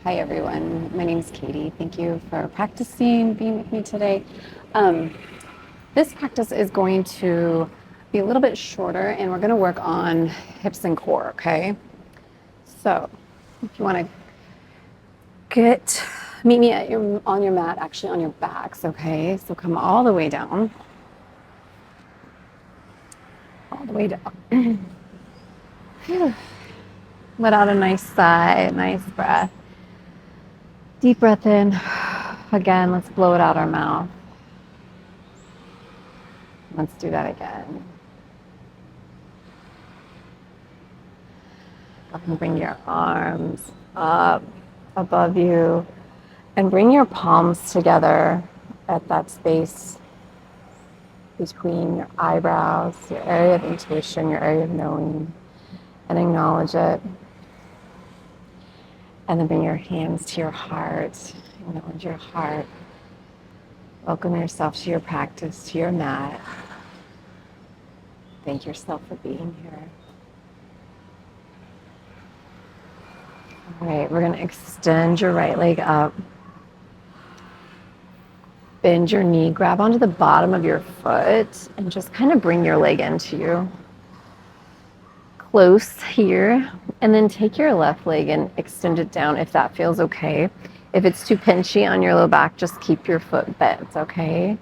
Hi everyone, my name is Katy. Thank you for practicing being with me today. This practice is going to be a little bit shorter and we're going to work on hips and core, okay? So if you want to meet me on your mat, actually on your backs, okay? So come all the way down. All the way down. Let out a nice sigh, nice breath. Deep breath in. Again, let's blow it out our mouth. Let's do that again. Go ahead and bring your arms up above you and bring your palms together at that space between your eyebrows, your area of intuition, your area of knowing, and acknowledge it. And then bring your hands to your heart. Acknowledge your heart. Welcome yourself to your practice, to your mat. Thank yourself for being here. All right, we're going to extend your right leg up. Bend your knee, grab onto the bottom of your foot, and just kind of bring your leg into you. Close here, and then take your left leg and extend it down if that feels okay. If it's too pinchy on your low back, just keep your foot bent, okay?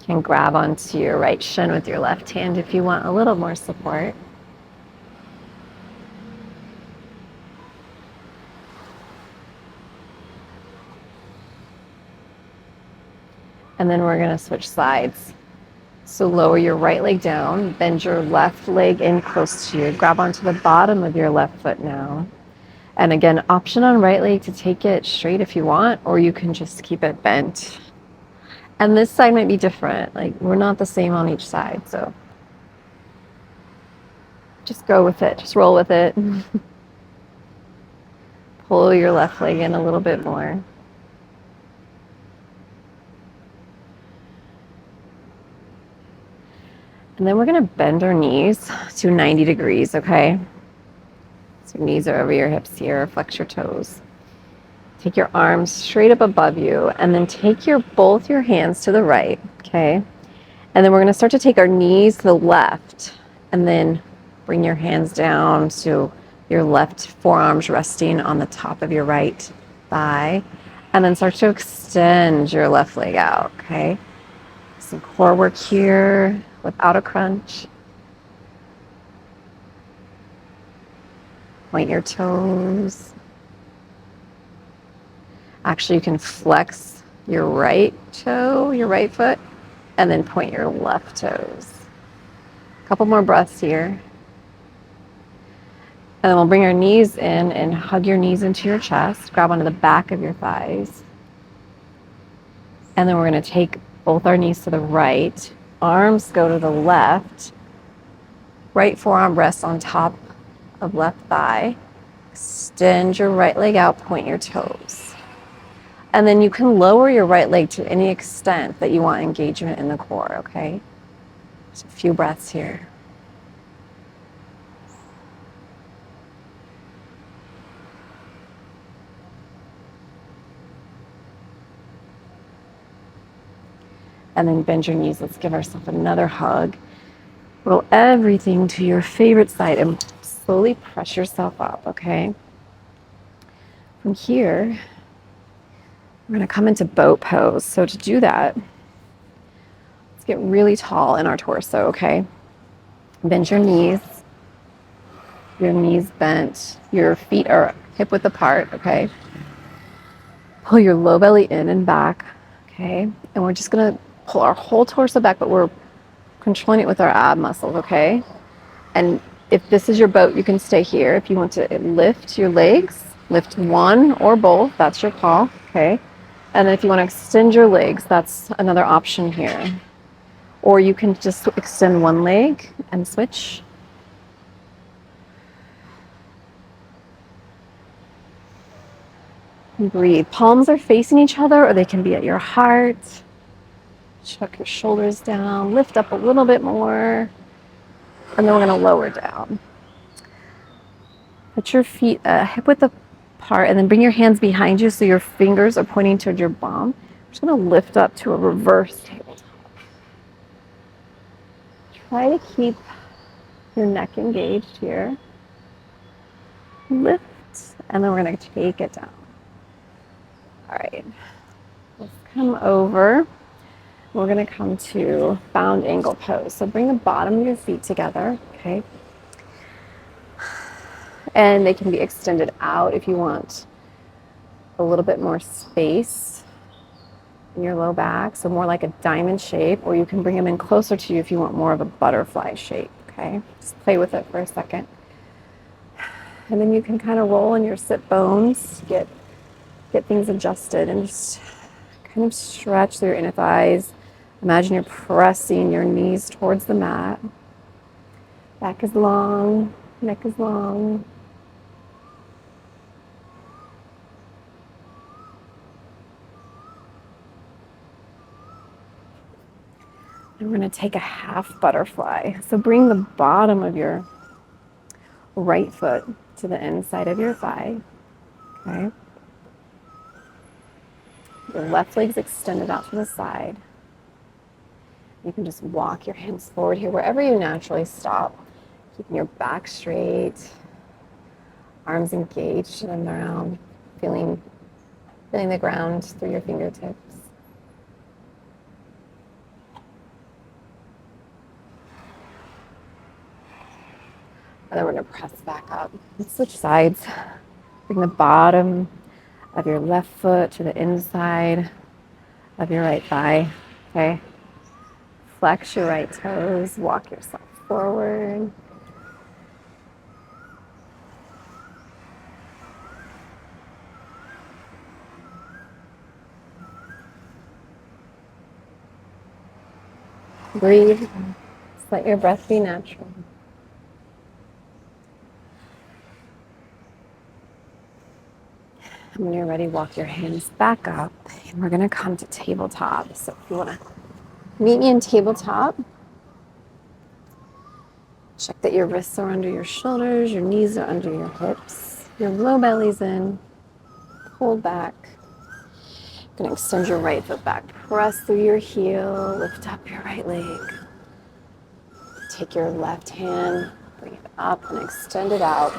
You can grab onto your right shin with your left hand if you want a little more support. And then we're going to switch sides. So lower your right leg down, bend your left leg in close to you. Grab onto the bottom of your left foot now. And again, option on right leg to take it straight if you want, or you can just keep it bent. And this side might be different. Like, we're not the same on each side, so just go with it. Just roll with it. Pull your left leg in a little bit more. And then we're going to bend our knees to 90 degrees, okay? So knees are over your hips here. Flex your toes. Take your arms straight up above you, and then take both your hands to the right, okay? And then we're going to start to take our knees to the left, and then bring your hands down to your left forearms resting on the top of your right thigh, and then start to extend your left leg out, okay? Some core work here without a crunch. Point your toes. Actually, you can flex your right toe, your right foot, and then point your left toes. A couple more breaths here. And then we'll bring our knees in and hug your knees into your chest. Grab onto the back of your thighs. And then we're going to take both our knees to the right. Arms go to the left. Right forearm rests on top of left thigh. Extend your right leg out, point your toes. And then you can lower your right leg to any extent that you want engagement in the core, okay? Just a few breaths here. And then bend your knees. Let's give ourselves another hug. Roll everything to your favorite side and slowly press yourself up, okay? From here, we're going to come into boat pose. So to do that, let's get really tall in our torso, okay? Bend your knees bent, your feet are hip width apart, okay? Pull your low belly in and back, okay? And we're just going to pull our whole torso back, but we're controlling it with our ab muscles, okay? And if this is your boat, you can stay here. If you want to lift your legs, lift one or both, that's your call, okay? And then if you want to extend your legs, that's another option here. Or you can just extend one leg and switch. And breathe. Palms are facing each other, or they can be at your heart. Chuck your shoulders down, lift up a little bit more, and then we're going to lower down. Put your feet hip width apart, and then bring your hands behind you so your fingers are pointing towards your bum. I'm just going to lift up to a reverse tabletop. Try to keep your neck engaged here. Lift, and then we're going to take it down. All right, let's come over. We're going to come to bound angle pose. So bring the bottom of your feet together, okay? And they can be extended out if you want a little bit more space in your low back, so more like a diamond shape, or you can bring them in closer to you if you want more of a butterfly shape, okay? Just play with it for a second. And then you can kind of roll in your sit bones, get things adjusted, and just kind of stretch through your inner thighs. Imagine you're pressing your knees towards the mat. Back is long, neck is long. And we're going to take a half butterfly. So bring the bottom of your right foot to the inside of your thigh. Okay. Your left leg's extended out to the side. You can just walk your hands forward here wherever you naturally stop. Keeping your back straight, arms engaged to the ground, feeling the ground through your fingertips. And then we're going to press back up. Let's switch sides. Bring the bottom of your left foot to the inside of your right thigh. Okay. Flex your right toes. Walk yourself forward. Breathe. Just let your breath be natural. When you're ready, walk your hands back up, and we're going to come to tabletop. So if you want to meet me in tabletop, check that your wrists are under your shoulders, your knees are under your hips, your low belly's in, hold back. You're going to extend your right foot back, press through your heel, lift up your right leg. Take your left hand, bring it up and extend it out.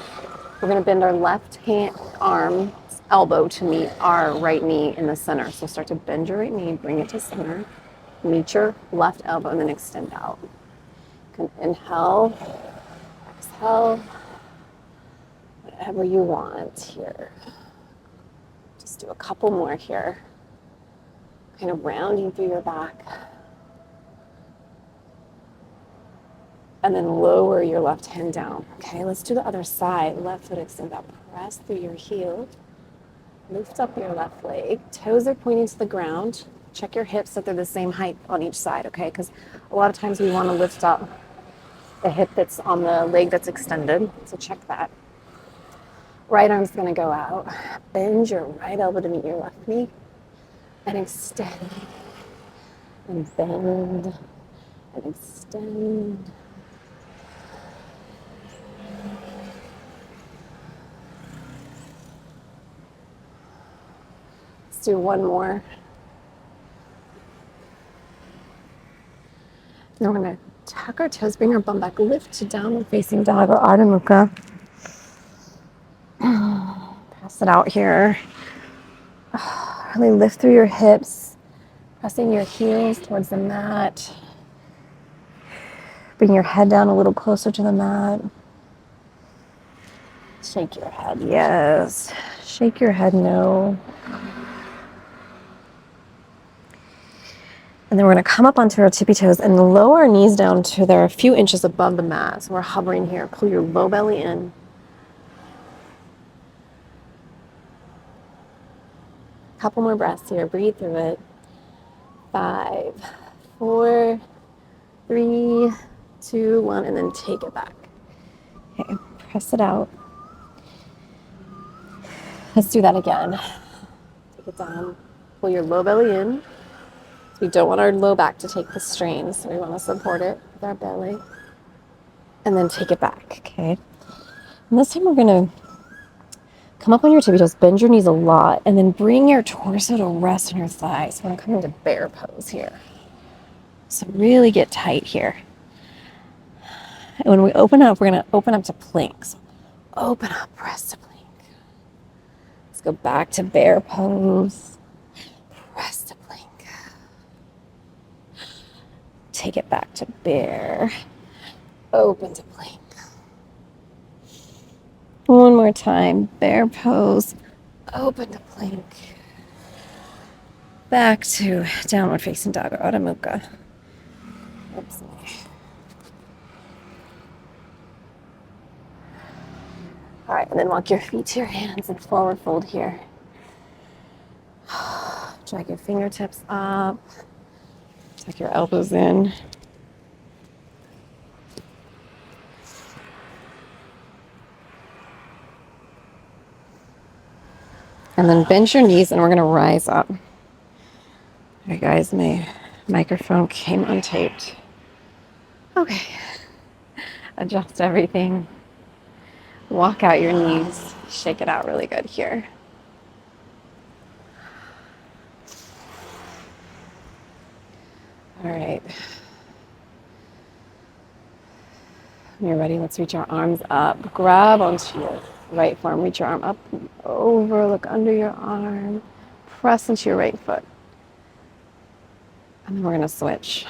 We're going to bend our left hand arm elbow to meet our right knee in the center. So start to bend your right knee, bring it to center, meet your left elbow, and then extend out. You can inhale, exhale, whatever you want here. Just do a couple more here. Kind of rounding through your back. And then lower your left hand down. Okay, let's do the other side. Left foot extend out, press through your heel. Lift up your left leg. Toes are pointing to the ground. Check your hips that they're the same height on each side, okay? Because a lot of times we want to lift up the hip that's on the leg that's extended. So check that. Right arm's going to go out. Bend your right elbow to meet your left knee. And extend. And bend. And extend. Let's do one more. Now we're going to tuck our toes, bring our bum back, lift to downward facing dog or Ardha Mukha. Pass it out here. Really lift through your hips, pressing your heels towards the mat. Bring your head down a little closer to the mat. Shake your head, yes. Shake your head, no. And then we're going to come up onto our tippy toes and lower our knees down to they're a few inches above the mat. So we're hovering here. Pull your low belly in. Couple more breaths here. Breathe through it. 5, 4, 3, 2, 1, and then take it back. Okay, press it out. Let's do that again. Take it down. Pull your low belly in. We don't want our low back to take the strain, so we want to support it with our belly. And then take it back, okay? And this time we're going to come up on your tippy toes, bend your knees a lot, and then bring your torso to rest on your thighs. So we're going to come into bear pose here. So really get tight here. And when we open up, we're going to open up to plank. So open up, press to plank. Let's go back to bear pose. Press to plank. Take it back to bear. Open to plank. One more time. Bear pose. Open to plank. Back to downward facing dog or Adho Mukha. Oops. All right, and then walk your feet to your hands and forward fold here. Drag your fingertips up. Tuck your elbows in. And then bend your knees and we're going to rise up. All right, guys, my microphone came untaped. Okay. Adjust everything. Walk out your knees. Shake it out really good here. All right. When you're ready, let's reach our arms up. Grab onto your right forearm. Reach your arm up and over. Look under your arm. Press into your right foot. And then we're going to switch.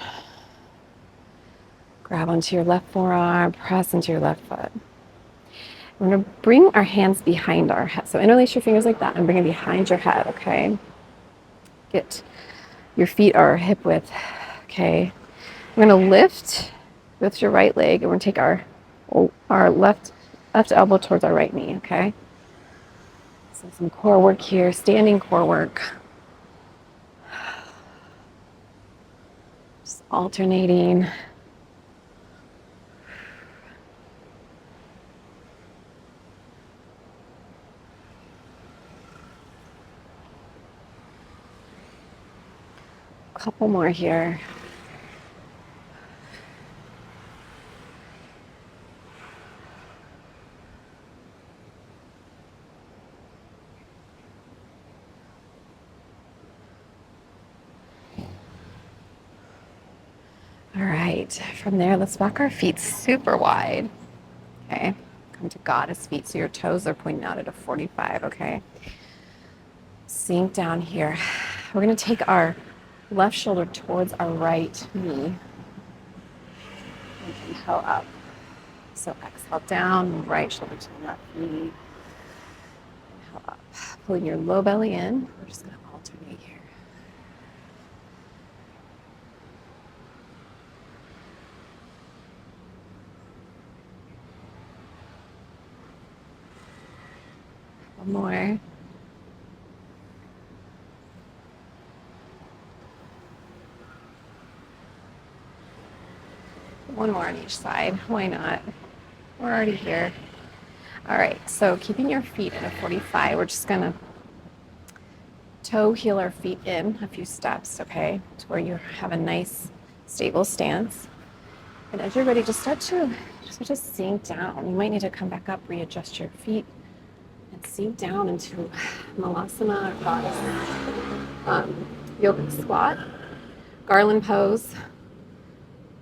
Grab onto your left forearm. Press into your left foot. We're going to bring our hands behind our head. So interlace your fingers like that and bring it behind your head, okay? Get your feet are hip width, okay? We're going to lift your right leg and we're going to take our left elbow towards our right knee, okay? So some core work here, standing core work. Just alternating. Couple more here. All right, from there, let's walk our feet super wide. Okay, come to goddess feet, so your toes are pointing out at a 45, okay? Sink down here. We're gonna take our left shoulder towards our right knee and inhale up. So exhale down, right shoulder to the left knee. Inhale up. Pulling your low belly in. We're just gonna alternate here. One more. One more on each side. Why not? We're already here. All right, so keeping your feet in a 45, we're just gonna toe heel our feet in a few steps, okay? To where you have a nice, stable stance. And as you're ready, just start to sink down. You might need to come back up, readjust your feet, and sink down into Malasana or Goddess yoga squat, Garland pose.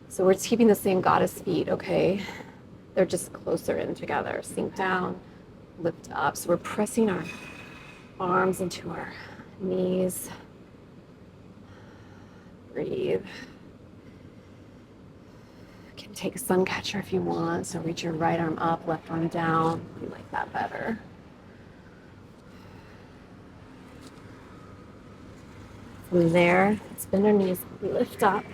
So we're keeping the same goddess feet, okay? They're just closer in together. Sink down, lift up. So we're pressing our arms into our knees. Breathe. You can take a sun catcher if you want. So reach your right arm up, left arm down. You like that better. From there, let's bend our knees, lift up.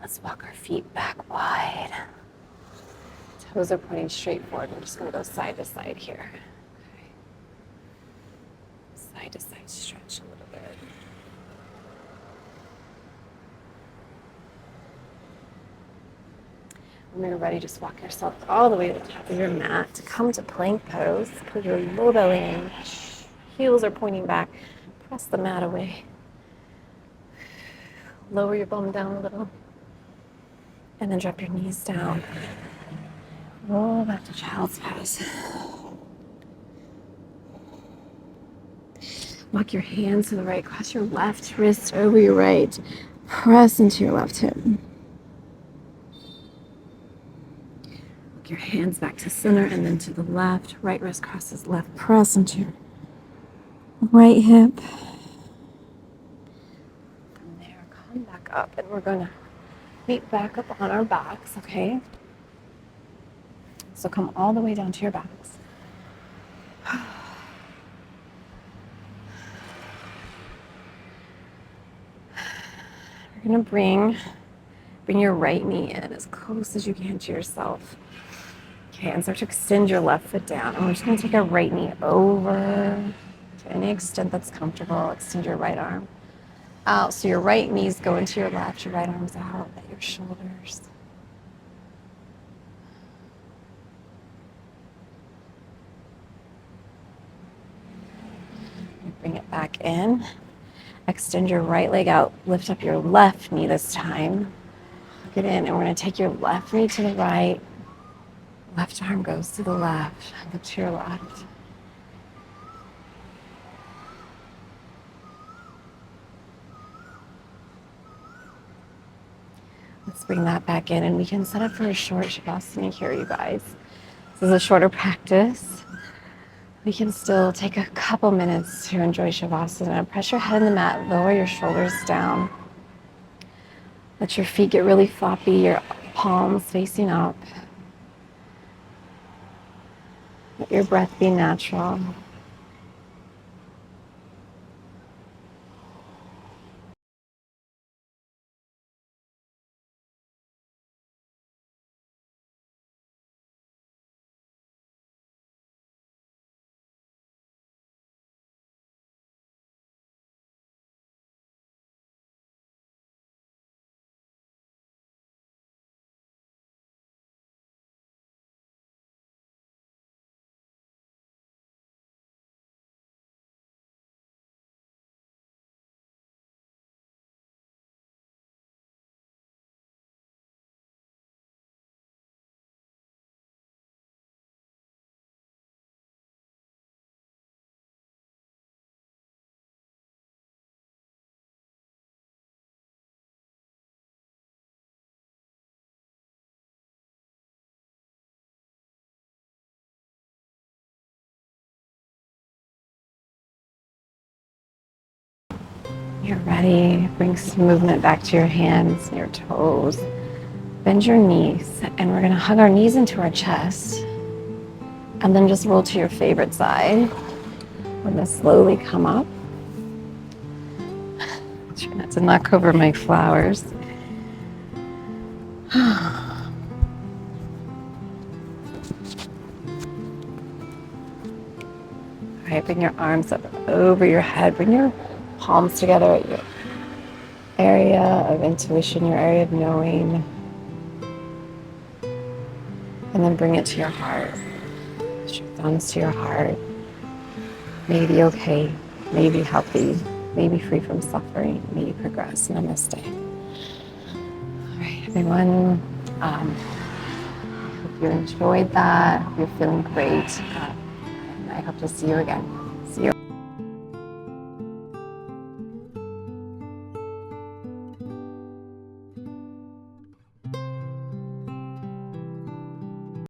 Let's walk our feet back wide. Toes are pointing straight forward. We're just going to go side to side here. Okay. Side to side stretch a little bit. When you're ready, just walk yourself all the way to the top of your mat. Come to plank pose. Put your low belly in. Heels are pointing back. Press the mat away. Lower your bum down a little. And then drop your knees down. Roll back to child's pose. Walk your hands to the right. Cross your left wrist over your right. Press into your left hip. Walk your hands back to center and then to the left. Right wrist crosses left. Press into your right hip. From there, come back up. And we're going to meet back up on our backs, okay? So come all the way down to your backs. You're going to bring your right knee in as close as you can to yourself. Okay, and start to extend your left foot down. And we're just going to take our right knee over to any extent that's comfortable. Extend your right arm out. So your right knees go into your left, your right arm's out at your shoulders. Bring it back in. Extend your right leg out. Lift up your left knee this time. Hook it in, and we're going to take your left knee to the right. Left arm goes to the left. Look to your left. Let's bring that back in, and we can set up for a short Shavasana here, you guys. This is a shorter practice. We can still take a couple minutes to enjoy Shavasana. Press your head in the mat, lower your shoulders down. Let your feet get really floppy, your palms facing up. Let your breath be natural. You're ready. Bring some movement back to your hands and your toes. Bend your knees, and we're going to hug our knees into our chest. And then just roll to your favorite side. We're going to slowly come up. Try not to knock over my flowers. All right, bring your arms up over your head. Bring your palms together at your area of intuition, your area of knowing. And then bring it to your heart. Push your thumbs to your heart. May you be okay. May you be healthy. May you be free from suffering. May you progress. Namaste. All right, everyone. I hope you enjoyed that. I hope you're feeling great. And I hope to see you again.